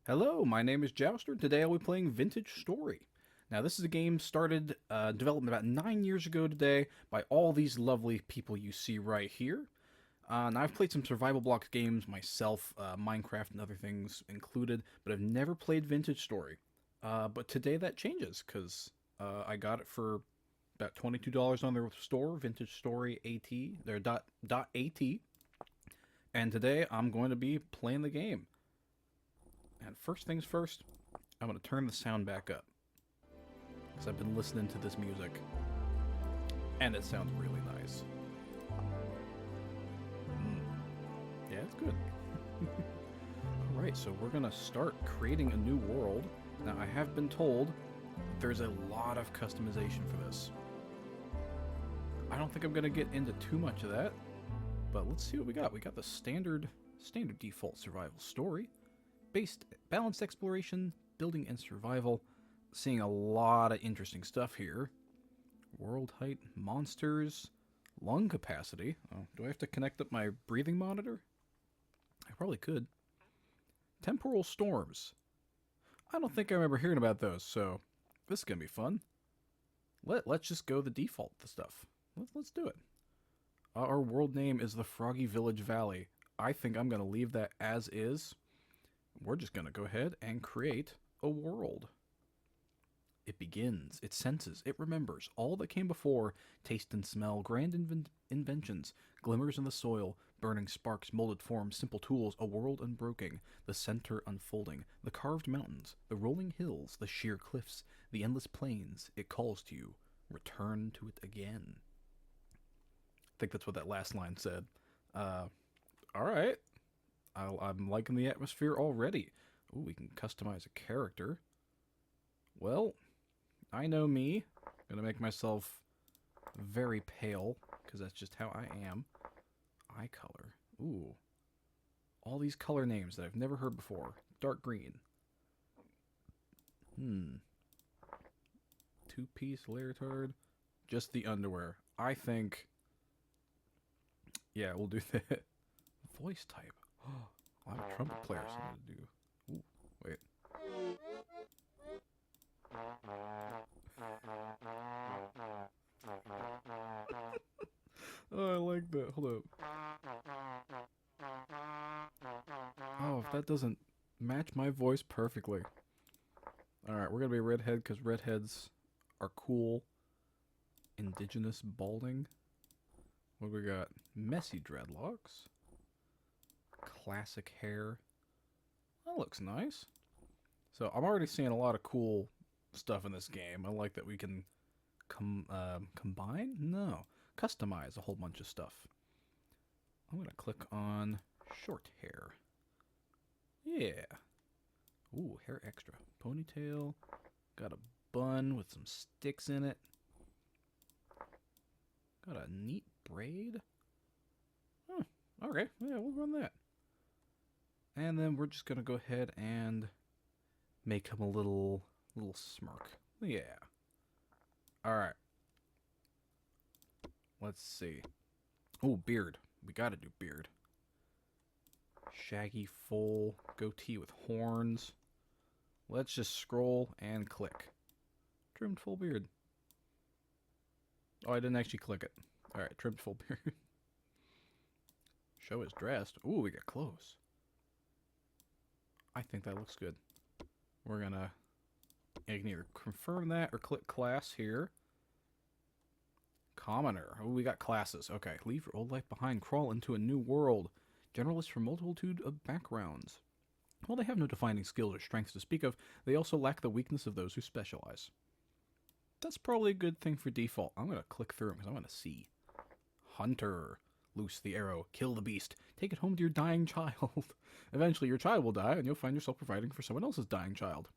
Hello, my name is Jouster, and today I'll be playing Vintage Story. Now, this is a game started development about 9 years ago today by all these lovely people you see right here. Now, I've played some survival block games myself, Minecraft and other things included, but I've never played Vintage Story. But today that changes, because I got it for about $22 on their store, Vintage Story AT, their .at, and today I'm going to be playing the game. And first things first, I'm going to turn the sound back up. Because I've been listening to this music. And it sounds really nice. Yeah, it's good. Alright, so we're going to start creating a new world. Now, I have been told there's a lot of customization for this. I don't think I'm going to get into too much of that. But let's see what we got. We got the standard default survival story. Balanced exploration, building and survival. Seeing a lot of interesting stuff here. World height, monsters, lung capacity. Oh, do I have to connect up my breathing monitor? I probably could. Temporal storms. I don't think I remember hearing about those, so this is going to be fun. Let's just go the default stuff. Let's do it. Our world name is the Froggy Village Valley. I think I'm going to leave that as is. We're just going to go ahead and create a world. It begins, it senses, it remembers all that came before, taste and smell, grand inventions, glimmers in the soil, burning sparks, molded forms, simple tools, a world unbroken, the center unfolding, the carved mountains, the rolling hills, the sheer cliffs, the endless plains, it calls to you, return to it again. I think that's what that last line said. Alright. I'm liking the atmosphere already. Ooh, we can customize a character. Well, I know me. I'm gonna make myself very pale, because that's just how I am. Eye color. Ooh. All these color names that I've never heard before. Dark green. Two-piece leotard. Just the underwear. I think... Yeah, we'll do that. Voice type. A lot of trumpet players need to do. Ooh, wait. Oh, I like that. Hold up. Oh, if that doesn't match my voice perfectly. Alright, we're gonna be a redhead because redheads are cool. Indigenous balding. What do we got? Messy dreadlocks. Classic hair. That looks nice. So I'm already seeing a lot of cool stuff in this game. I like that we can combine? No. Customize a whole bunch of stuff. I'm going to click on short hair. Yeah. Ooh, hair extra. Ponytail. Got a bun with some sticks in it. Got a neat braid. Huh. Okay, yeah, we'll run that. And then we're just going to go ahead and make him a little smirk. Yeah. Alright. Let's see. Oh, beard. We gotta do beard. Shaggy, full goatee with horns. Let's just scroll and click. Trimmed full beard. Oh, I didn't actually click it. Alright, trimmed full beard. Show is dressed. Ooh, we got clothes. I think that looks good. We're gonna... You can either confirm that or click class here. Commoner. Oh, we got classes. Okay. Leave your old life behind. Crawl into a new world. Generalists from multitude of backgrounds. While they have no defining skills or strengths to speak of, they also lack the weakness of those who specialize. That's probably a good thing for default. I'm going to click through them because I want to see. Hunter. Loose the arrow. Kill the beast. Take it home to your dying child. Eventually your child will die and you'll find yourself providing for someone else's dying child.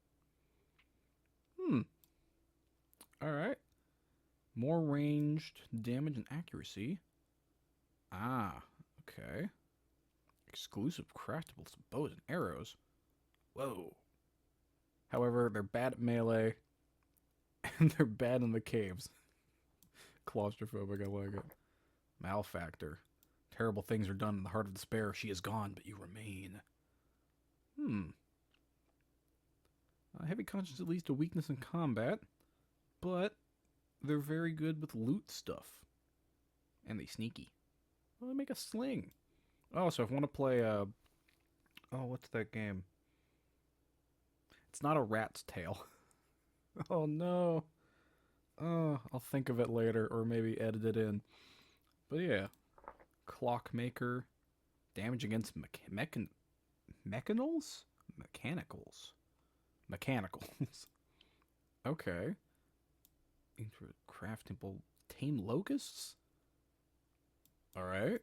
Alright. More ranged damage and accuracy. Ah, okay. Exclusive craftables, bows and arrows. Whoa. However, they're bad at melee. And they're bad in the caves. Claustrophobic, I like it. Malfactor. Terrible things are done in the heart of despair. She is gone, but you remain. Gravity consciousness leads to weakness in combat, but they're very good with loot stuff. And they sneaky. Well, they make a sling. Oh, so if I want to play, oh, what's that game? It's not a rat's tail. Oh, no. Oh, I'll think of it later, or maybe edit it in. But yeah. Clockmaker. Damage against mechanicals? Mechanicals. Okay. Craftable. Tame locusts? Alright.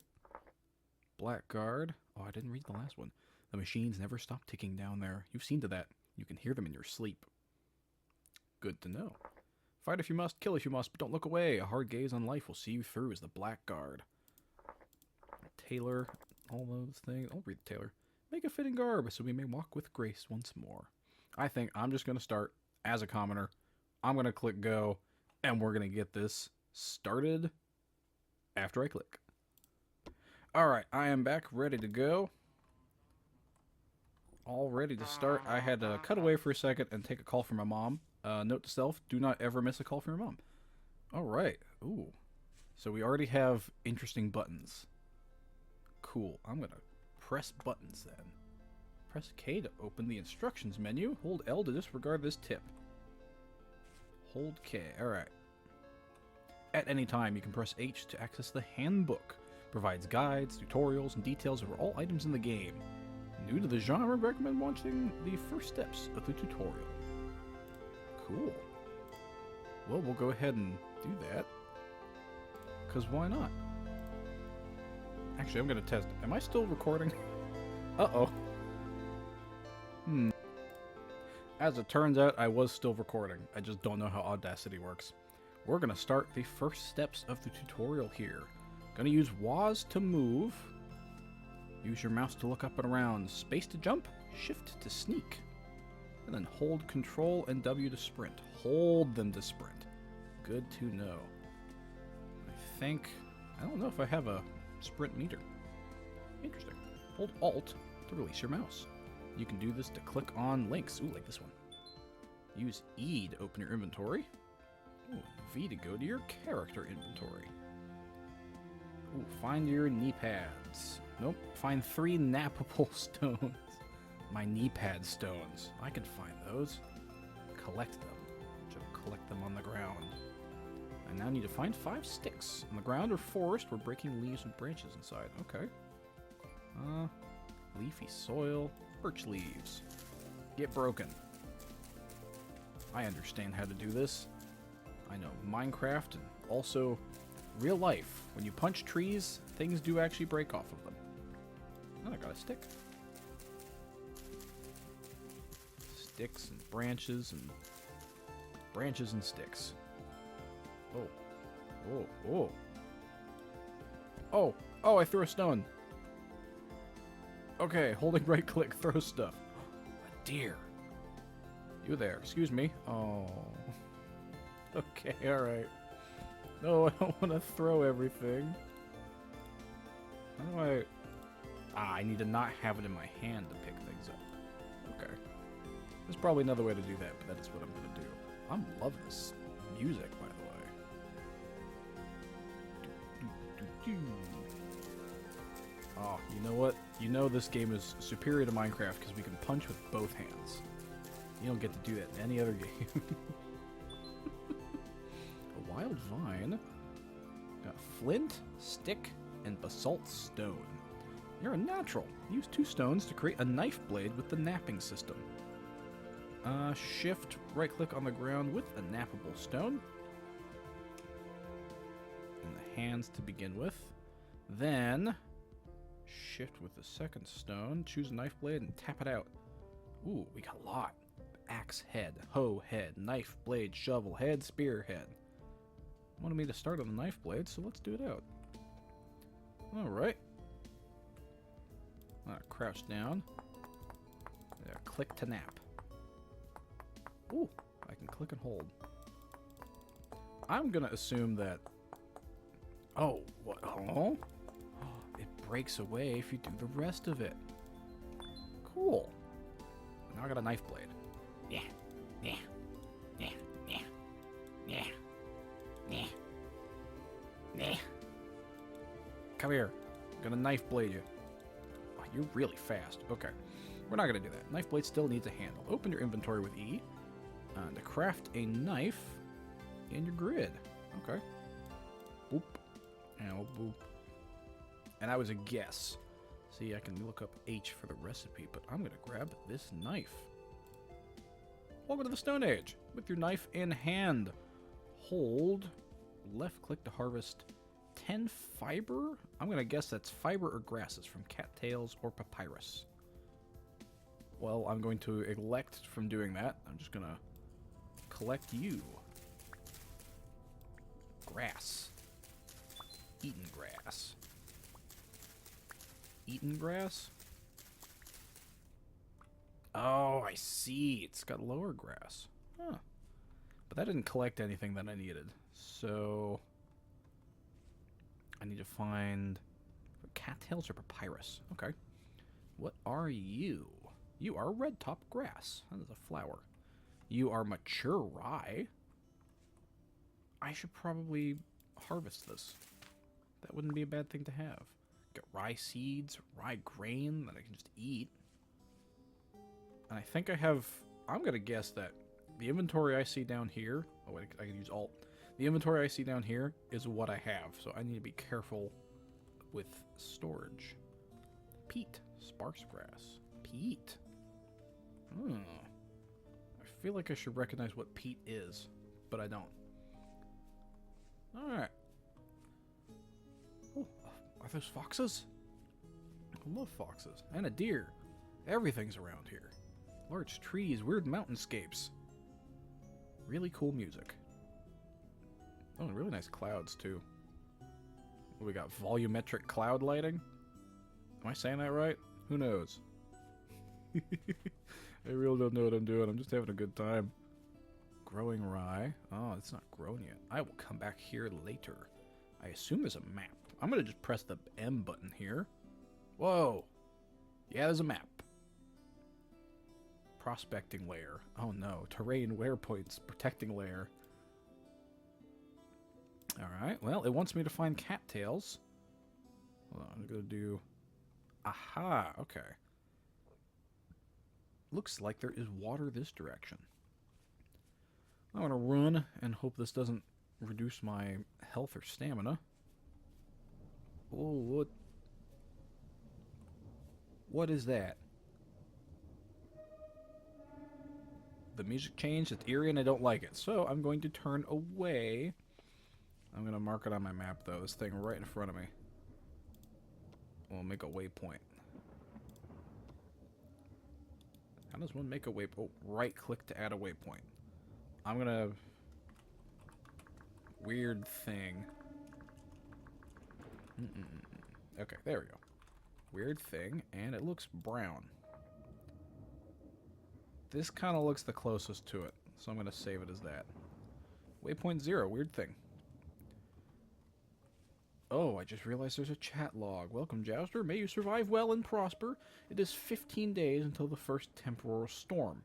Blackguard. Oh, I didn't read the last one. The machines never stop ticking down there. You've seen to that. You can hear them in your sleep. Good to know. Fight if you must, kill if you must, but don't look away. A hard gaze on life will see you through as the Blackguard. Tailor. All those things. I'll read the tailor. Make a fitting garb so we may walk with grace once more. I think I'm just going to start as a commoner. I'm going to click go, and we're going to get this started after I click. Alright, I am back, ready to go. All ready to start. I had to cut away for a second and take a call from my mom. Note to self, do not ever miss a call from your mom. Alright, ooh. So we already have interesting buttons. Cool, I'm going to press buttons then. Press K to open the instructions menu. Hold L to disregard this tip. Hold K, alright. At any time, you can press H to access the handbook. Provides guides, tutorials, and details over all items in the game. New to the genre, recommend watching the first steps of the tutorial. Cool. Well, we'll go ahead and do that. Because why not? Actually, I'm going to test. Am I still recording? Uh-oh. As it turns out, I was still recording. I just don't know how Audacity works. We're going to start the first steps of the tutorial here. Gonna use WAS to move. Use your mouse to look up and around. Space to jump. Shift to sneak. And then hold Control and W to sprint. Hold them to sprint. Good to know. I don't know if I have a sprint meter. Interesting. Hold Alt to release your mouse. You can do this to click on links. Ooh, like this one. Use E to open your inventory. Ooh, V to go to your character inventory. Ooh, find your knee pads. Nope. Find 3 nappable stones. My knee pad stones. I can find those. Collect them. Should collect them on the ground. I now need to find 5 sticks. On the ground or forest, we're breaking leaves and branches inside. Okay. Leafy soil. Birch leaves. Get broken. I understand how to do this. I know Minecraft and also real life. When you punch trees, things do actually break off of them. And I got a stick. Sticks and branches and sticks. Oh, I threw a stone. Okay, holding right click, throw stuff. A deer. You there, excuse me. Oh. Okay, alright. No, I don't want to throw everything. How do I... I need to not have it in my hand to pick things up. Okay. There's probably another way to do that, but that is what I'm going to do. I'm loving this music, by the way. Oh, you know what? You know this game is superior to Minecraft because we can punch with both hands. You don't get to do that in any other game. A wild vine. Got flint, stick, and basalt stone. You're a natural. Use 2 stones to create a knife blade with the napping system. Shift, right click on the ground with a nappable stone. And the hands to begin with. Then, shift with the second stone, choose a knife blade and tap it out. Ooh, we got a lot. Axe head, hoe head, knife blade, shovel head, spear head. Wanted me to start on the knife blade, so let's do it out. Alright. Crouch down. Click to nap. Ooh, I can click and hold. I'm gonna assume that... Oh, what? Oh? It breaks away if you do the rest of it. Cool. Now I got a knife blade. Yeah. Yeah. Yeah. Yeah. Yeah. Yeah. Yeah. Come here. I'm gonna knife blade you. Oh, you're really fast. Okay. We're not gonna do that. Knife blade still needs a handle. Open your inventory with E. To craft a knife in your grid. Okay. Boop. And boop. And that was a guess. See, I can look up H for the recipe, but I'm gonna grab this knife. Welcome to the Stone Age. With your knife in hand, hold left click to harvest 10 fiber. I'm gonna guess that's fiber or grasses from cattails or papyrus. Well, I'm going to elect from doing that. I'm just gonna collect you. Grass. Eaten grass. Eaten grass? Oh, I see. It's got lower grass. Huh. But that didn't collect anything that I needed. So I need to find cattails or papyrus. Okay. What are you? You are red top grass. That is a flower. You are mature rye. I should probably harvest this. That wouldn't be a bad thing to have. Get rye seeds, rye grain that I can just eat. And I think I have... I'm going to guess that the inventory I see down here... Oh, wait, I can use Alt. The inventory I see down here is what I have, so I need to be careful with storage. Peat. Sparse grass. Peat. I feel like I should recognize what peat is, but I don't. Alright. Oh, are those foxes? I love foxes. And a deer. Everything's around here. Large trees, weird mountainscapes. Really cool music. Oh, and really nice clouds, too. We got volumetric cloud lighting. Am I saying that right? Who knows? I really don't know what I'm doing. I'm just having a good time. Growing rye. Oh, it's not grown yet. I will come back here later. I assume there's a map. I'm going to just press the M button here. Whoa. Yeah, there's a map. Prospecting layer. Oh no. Terrain waypoints. Protecting layer. Alright, well, it wants me to find cattails. Hold on, I'm going to do... Aha, okay. Looks like there is water this direction. I'm going to run and hope this doesn't reduce my health or stamina. Oh, what? What is that? The music changed, it's eerie, and I don't like it. So I'm going to turn away. I'm going to mark it on my map, though. This thing right in front of me. We'll make a waypoint. How does one make a waypoint? Oh, right click to add a waypoint. I'm going to... Weird thing. Okay, there we go. Weird thing, and it looks brown. This kind of looks the closest to it, so I'm going to save it as that. Waypoint 0, weird thing. Oh, I just realized there's a chat log. Welcome, Jouster. May you survive well and prosper. It is 15 days until the first temporal storm.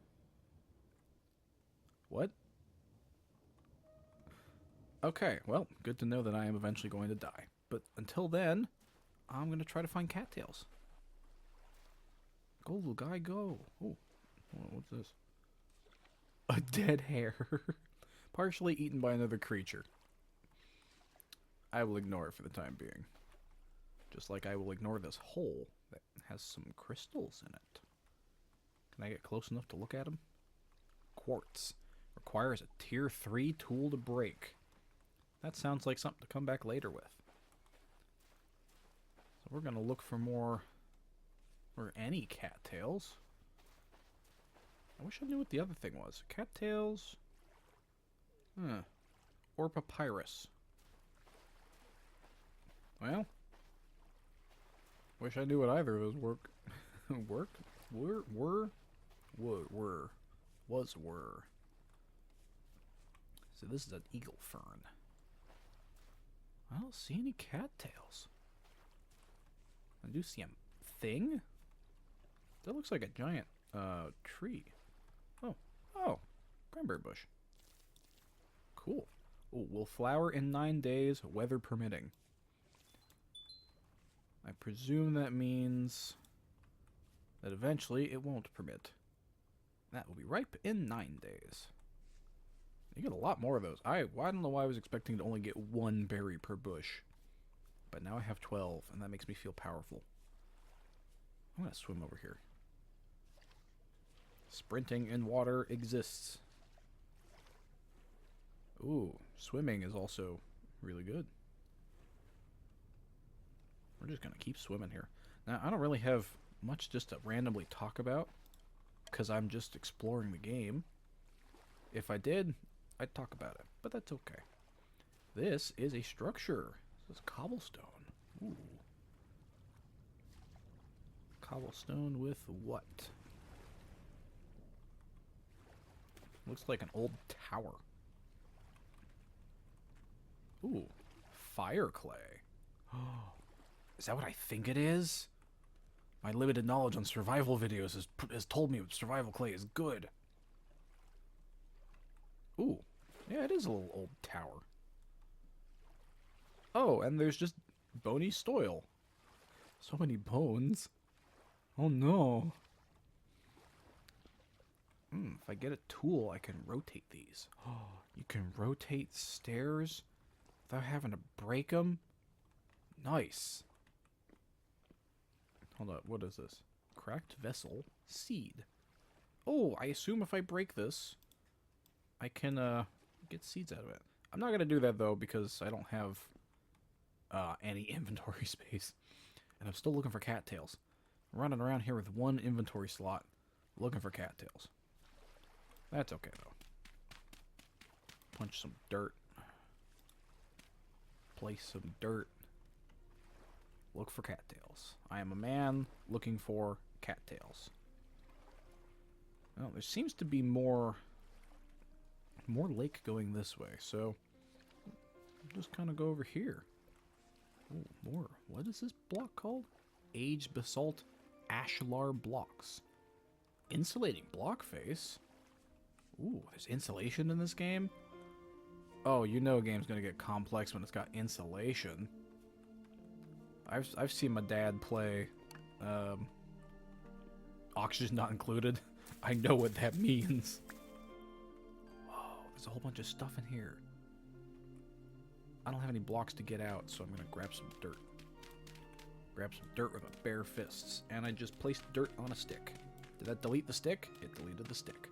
What? Okay, well, good to know that I am eventually going to die. But until then, I'm going to try to find cattails. Go, little guy, go. Oh, what's this? A dead hare. Partially eaten by another creature. I will ignore it for the time being. Just like I will ignore this hole that has some crystals in it. Can I get close enough to look at them? Quartz. Requires a tier 3 tool to break. That sounds like something to come back later with. So we're going to look for more... or any cattails. I wish I knew what the other thing was. Cattails... Huh. Or papyrus. Well, wish I knew what either of those worked. Were. So this is an eagle fern. I don't see any cattails. I do see a thing. That looks like a giant tree. Oh, Cranberry bush. Cool. Oh, will flower in 9 days, weather permitting. I presume that means that eventually it won't permit. That will be ripe in 9 days. You get a lot more of those. I don't know why I was expecting to only get 1 berry per bush. But now I have 12, and that makes me feel powerful. I'm going to swim over here. Sprinting in water exists. Ooh, swimming is also really good. We're just going to keep swimming here. Now, I don't really have much just to randomly talk about, because I'm just exploring the game. If I did, I'd talk about it, but that's okay. This is a structure. This is cobblestone. Ooh. Cobblestone with what? Looks like an old tower. Ooh, fire clay. Is that what I think it is? My limited knowledge on survival videos has told me survival clay is good. Ooh, yeah, it is a little old tower. Oh, and there's just bony soil. So many bones. Oh no. If I get a tool, I can rotate these. Oh, you can rotate stairs without having to break them? Nice. Hold up, what is this? Cracked vessel, seed. Oh, I assume if I break this, I can get seeds out of it. I'm not going to do that, though, because I don't have any inventory space. And I'm still looking for cattails. I'm running around here with 1 inventory slot looking for cattails. That's okay, though. Punch some dirt. Place some dirt. Look for cattails. I am a man looking for cattails. Well, there seems to be more lake going this way, so I'll just kind of go over here. Oh, more. What is this block called? Aged basalt ashlar blocks. Insulating block face. Ooh, there's insulation in this game? Oh, you know a game's gonna get complex when it's got insulation. I've seen my dad play oxygen not included. I know what that means. Whoa, there's a whole bunch of stuff in here. I don't have any blocks to get out, so I'm gonna grab some dirt. Grab some dirt with my bare fists. And I just placed dirt on a stick. Did that delete the stick? It deleted the stick.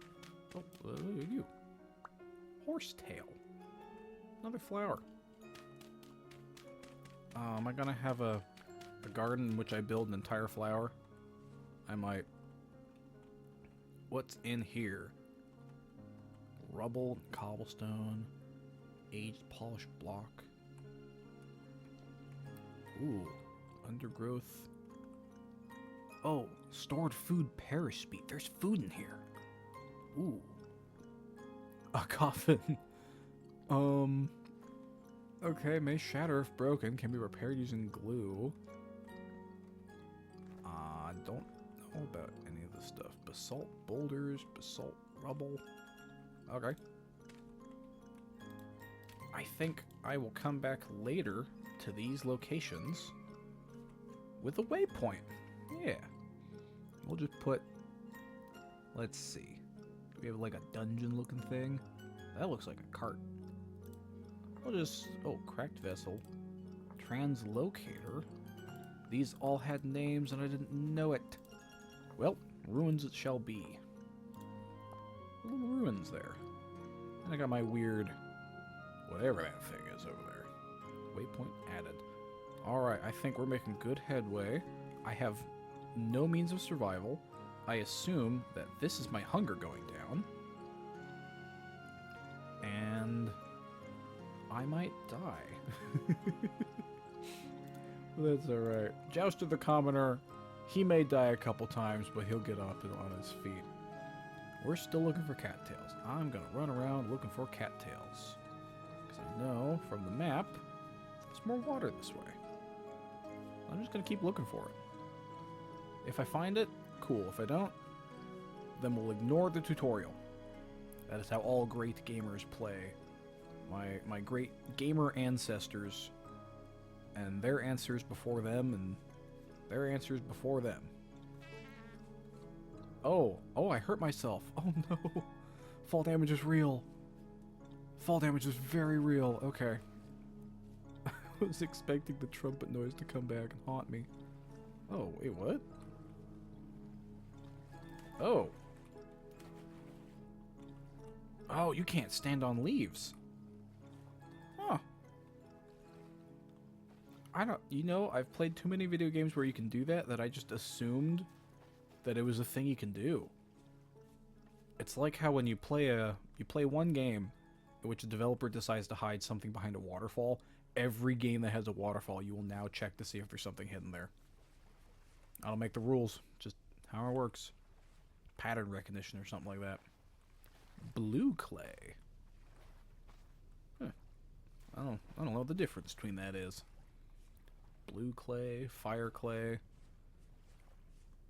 Oh, look at you. Horsetail. Another flower. Am I gonna have a garden in which I build an entire flower? I might. What's in here? Rubble, cobblestone, aged polished block. Ooh, undergrowth. Oh, stored food perish speed. There's food in here. Ooh. A coffin. Okay, may shatter if broken. Can be repaired using glue. I don't know about any of this stuff. Basalt boulders, basalt rubble. Okay. I think I will come back later to these locations with a waypoint. Yeah. We'll just put... Let's see. Do we have like a dungeon looking thing? That looks like a cart. We'll just... Oh, cracked vessel. Translocator. These all had names and I didn't know it. Well, ruins it shall be. Little ruins there. And I got my weird... whatever that thing is over there. Waypoint added. Alright, I think we're making good headway. I have no means of survival. I assume that this is my hunger going down. And I might die. That's alright. Jouster the Commoner, he may die a couple times, but he'll get up on his feet. We're still looking for cattails. I'm gonna run around looking for cattails. Because I know from the map, there's more water this way. I'm just gonna keep looking for it. If I find it, cool. If I don't, then we'll ignore the tutorial. That is how all great gamers play. My great gamer ancestors, and their answers before them, and their answers before them. Oh, I hurt myself. Oh no. Fall damage is real. Fall damage is very real. Okay. I was expecting the trumpet noise to come back and haunt me. Oh, wait, what? Oh. Oh, you can't stand on leaves. Huh. I've played too many video games where you can do that I just assumed that it was a thing you can do. It's like how when you play one game in which a developer decides to hide something behind a waterfall, every game that has a waterfall, you will now check to see if there's something hidden there. I don't make the rules, just how it works. Pattern recognition or something like that. Blue clay. Huh. I don't know what the difference between that is. Blue clay, fire clay.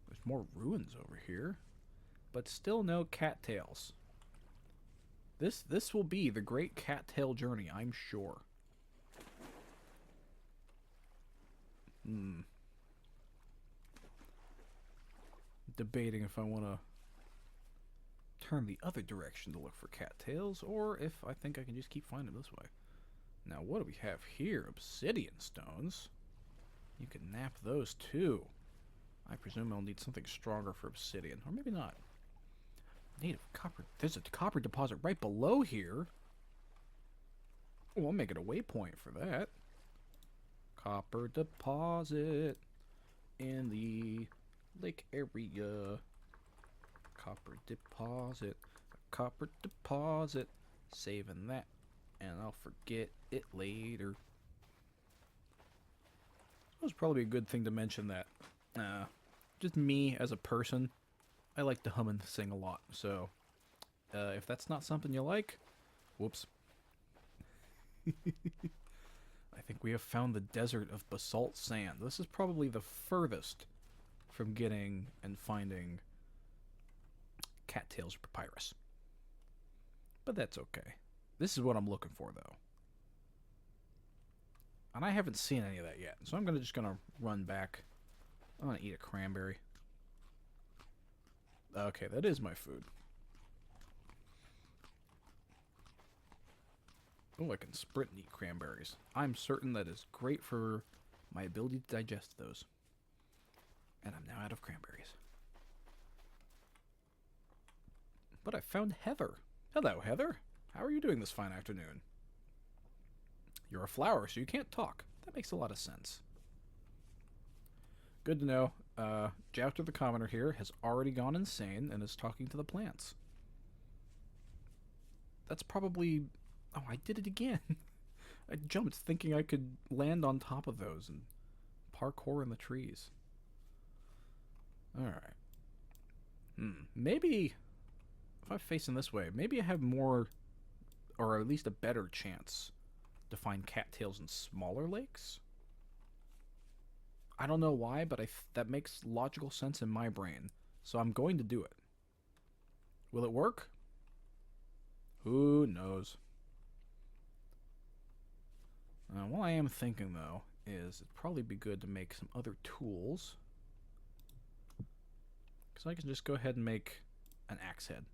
There's more ruins over here, but still no cattails. This will be the great cattail journey, I'm sure. Debating if I want to turn the other direction to look for cattails, or if I think I can just keep finding this way. Now, what do we have here? Obsidian stones. You can nap those too. I presume I'll need something stronger for obsidian, or maybe not. Native copper. There's a copper deposit right below here. Oh, I'll make it a waypoint for that. Copper deposit in the lake area. Copper deposit. Copper deposit. Saving that, and I'll forget it later. It was probably a good thing to mention that. Just me as a person, I like to hum and sing a lot, so if that's not something you like, whoops. I think we have found the desert of basalt sand. This is probably the furthest from getting and finding cattails or papyrus. But that's okay. This is what I'm looking for, though. And I haven't seen any of that yet, so I'm just gonna run back. I'm gonna eat a cranberry. Okay, that is my food. Oh, I can sprint and eat cranberries. I'm certain that is great for my ability to digest those. And I'm now out of cranberries. But I found Heather. Hello, Heather. How are you doing this fine afternoon? You're a flower, so you can't talk. That makes a lot of sense. Good to know. Jouster the Commoner here has already gone insane and is talking to the plants. That's probably... Oh, I did it again. I jumped thinking I could land on top of those and parkour in the trees. Alright. Maybe... If I'm facing this way, maybe I have more... Or at least a better chance to find cattails in smaller lakes? I don't know why, but that makes logical sense in my brain. So I'm going to do it. Will it work? Who knows? What I am thinking, though, is it'd probably be good to make some other tools. Because I can just go ahead and make an axe head.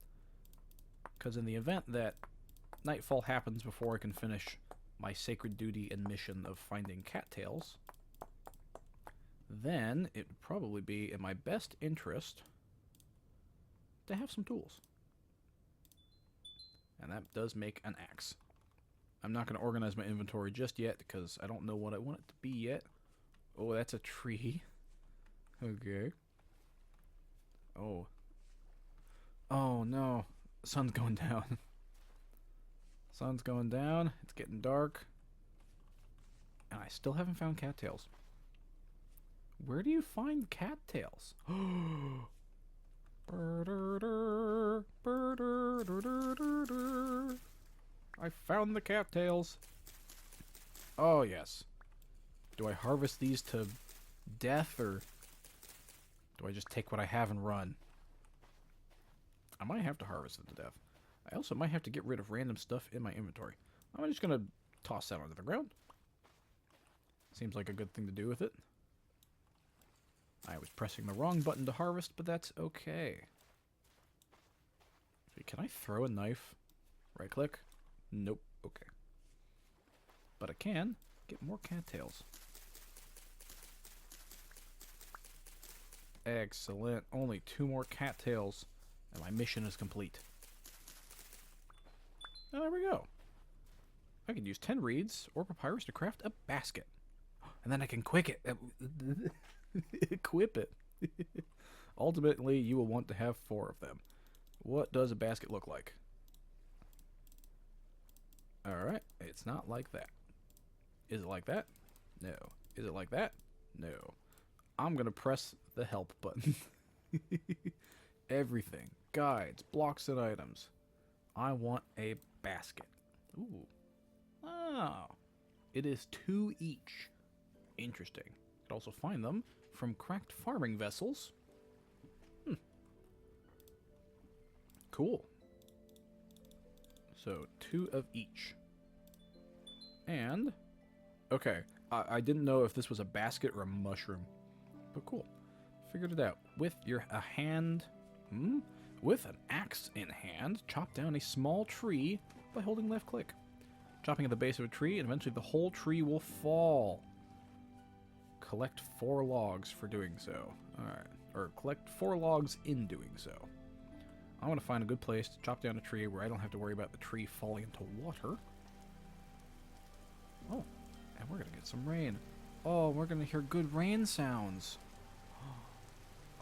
Because in the event that nightfall happens before I can finish my sacred duty and mission of finding cattails, then it would probably be in my best interest to have some tools. And that does make an axe. I'm not going to organize my inventory just yet because I don't know what I want it to be yet. Oh, that's a tree. Okay. Oh. Oh, no. Sun's going down. Sun's going down. It's getting dark. And I still haven't found cattails. Where do you find cattails? I found the cattails. Oh, yes. Do I harvest these to death, or do I just take what I have and run? I might have to harvest it to death. I also might have to get rid of random stuff in my inventory. I'm just going to toss that onto the ground. Seems like a good thing to do with it. I was pressing the wrong button to harvest, but that's okay. Can I throw a knife? Right click? Nope. Okay. But I can get more cattails. Excellent. Only 2 more cattails, and my mission is complete. Oh, there we go. I can use 10 reeds or papyrus to craft a basket. And then I can quick it. Equip it. Ultimately, you will want to have 4 of them. What does a basket look like? Alright, it's not like that. Is it like that? No. Is it like that? No. I'm going to press the help button. Everything. Guides, blocks, and items. I want a basket. Ooh. Oh. It is 2 each. Interesting. You can also find them from cracked farming vessels. Cool. So 2 of each. And, okay, I didn't know if this was a basket or a mushroom, but cool. Figured it out. With with an axe in hand, chop down a small tree by holding left click. Chopping at the base of a tree, and eventually the whole tree will fall. Collect 4 logs for doing so. Alright, or collect 4 logs in doing so. I want to find a good place to chop down a tree where I don't have to worry about the tree falling into water. Oh, and we're going to get some rain. Oh, we're going to hear good rain sounds.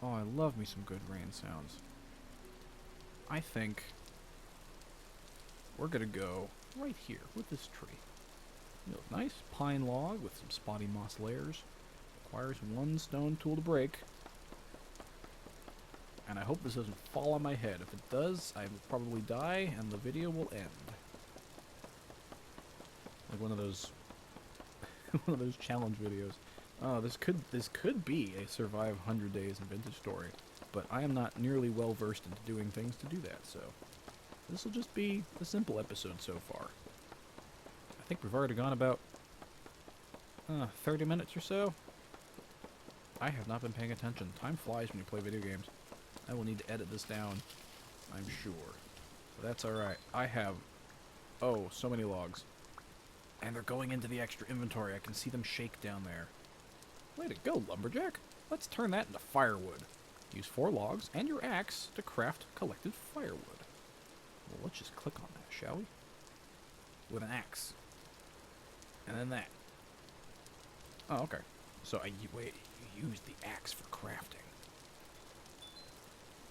Oh, I love me some good rain sounds. I think we're going to go right here with this tree. Nice pine log with some spotty moss layers. Requires 1 stone tool to break. And I hope this doesn't fall on my head. If it does, I will probably die, and the video will end. Like one of those challenge videos. Oh, this could be a survive 100 days in vintage story, but I am not nearly well versed into doing things to do that. So this will just be a simple episode so far. I think we've already gone about 30 minutes or so. I have not been paying attention. Time flies when you play video games. I will need to edit this down, I'm sure. But that's alright. I have, so many logs. And they're going into the extra inventory. I can see them shake down there. Way to go, lumberjack. Let's turn that into firewood. Use 4 logs and your axe to craft collected firewood. Well, let's just click on that, shall we? With an axe. And then that. Oh, okay. So, you use the axe for crafting.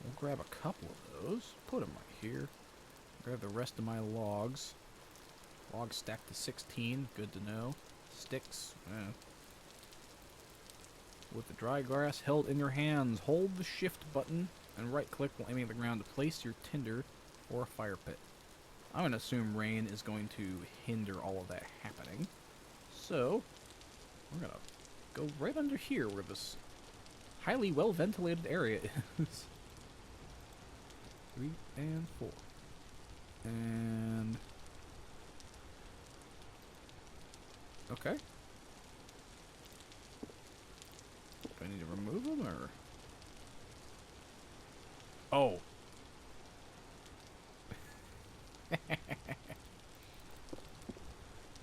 We'll grab a couple of those, put them right here. Grab the rest of my logs. Logs stacked to 16, good to know. Sticks, With the dry grass held in your hands, hold the shift button and right click while aiming at the ground to place your tinder or a fire pit. I'm going to assume rain is going to hinder all of that happening. So, we're going to go right under here where this highly well-ventilated area is. 3 and 4. And... okay. Do I need to remove them, or... oh.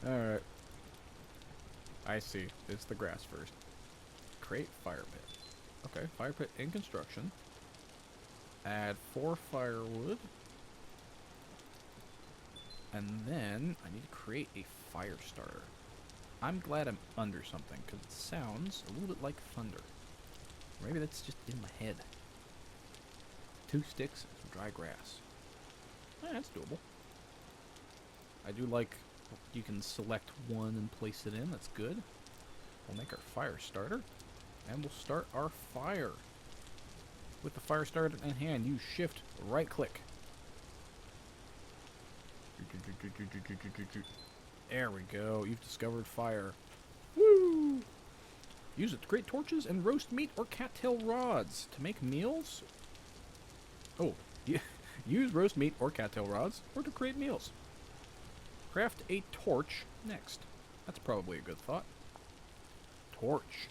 Alright. I see. It's the grass first. Create fire pit. Okay, fire pit in construction. Add 4 firewood. And then I need to create a fire starter. I'm glad I'm under something, because it sounds a little bit like thunder. Maybe that's just in my head. 2 sticks and some dry grass. That's doable. I do like you can select one and place it in. That's good. We'll make our fire starter, and we'll start our fire. With the fire starter in hand, use shift right click. There we go. You've discovered fire. Woo! Use it to create torches and roast meat or cattail rods to make meals. Oh, Use roast meat or cattail rods or to create meals. Craft a torch next. That's probably a good thought. Torch.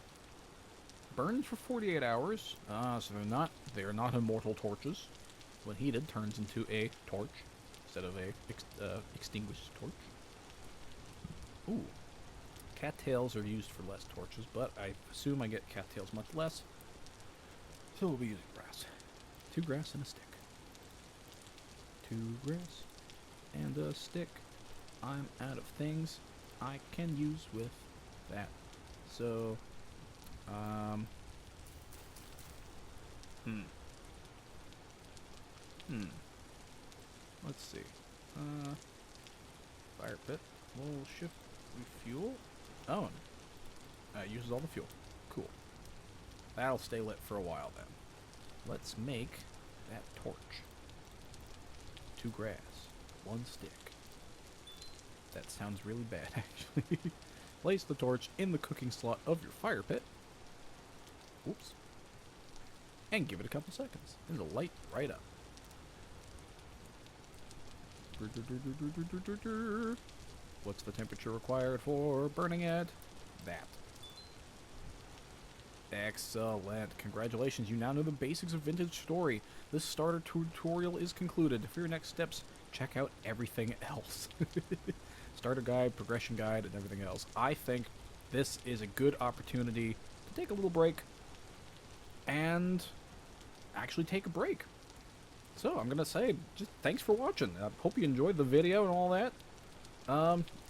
Burns for 48 hours. So they're not immortal torches. When heated, turns into a torch instead of a extinguished torch. Ooh. Cattails are used for less torches, but I assume I get cattails much less. So we'll be using grass. 2 grass and a stick. 2 grass and a stick. I'm out of things I can use with that. So, let's see. Fire pit. We'll shift refuel. Oh, it uses all the fuel. Cool. That'll stay lit for a while then. Let's make that torch. 2 grass, 1 stick. That sounds really bad, actually. Place the torch in the cooking slot of your fire pit. Oops. And give it a couple seconds. And it'll light right up. What's the temperature required for burning it? That. Excellent. Congratulations, you now know the basics of Vintage Story. This starter tutorial is concluded. For your next steps, check out everything else. Starter guide, progression guide, and everything else. I think this is a good opportunity to take a little break and actually take a break. So I'm gonna say, just thanks for watching. I hope you enjoyed the video and all that.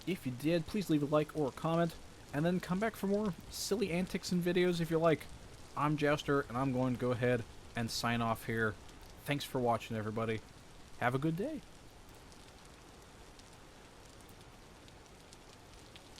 If you did, please leave a like or a comment, and then come back for more silly antics and videos if you like. I'm Jouster, and I'm going to go ahead and sign off here. Thanks for watching, everybody. Have a good day.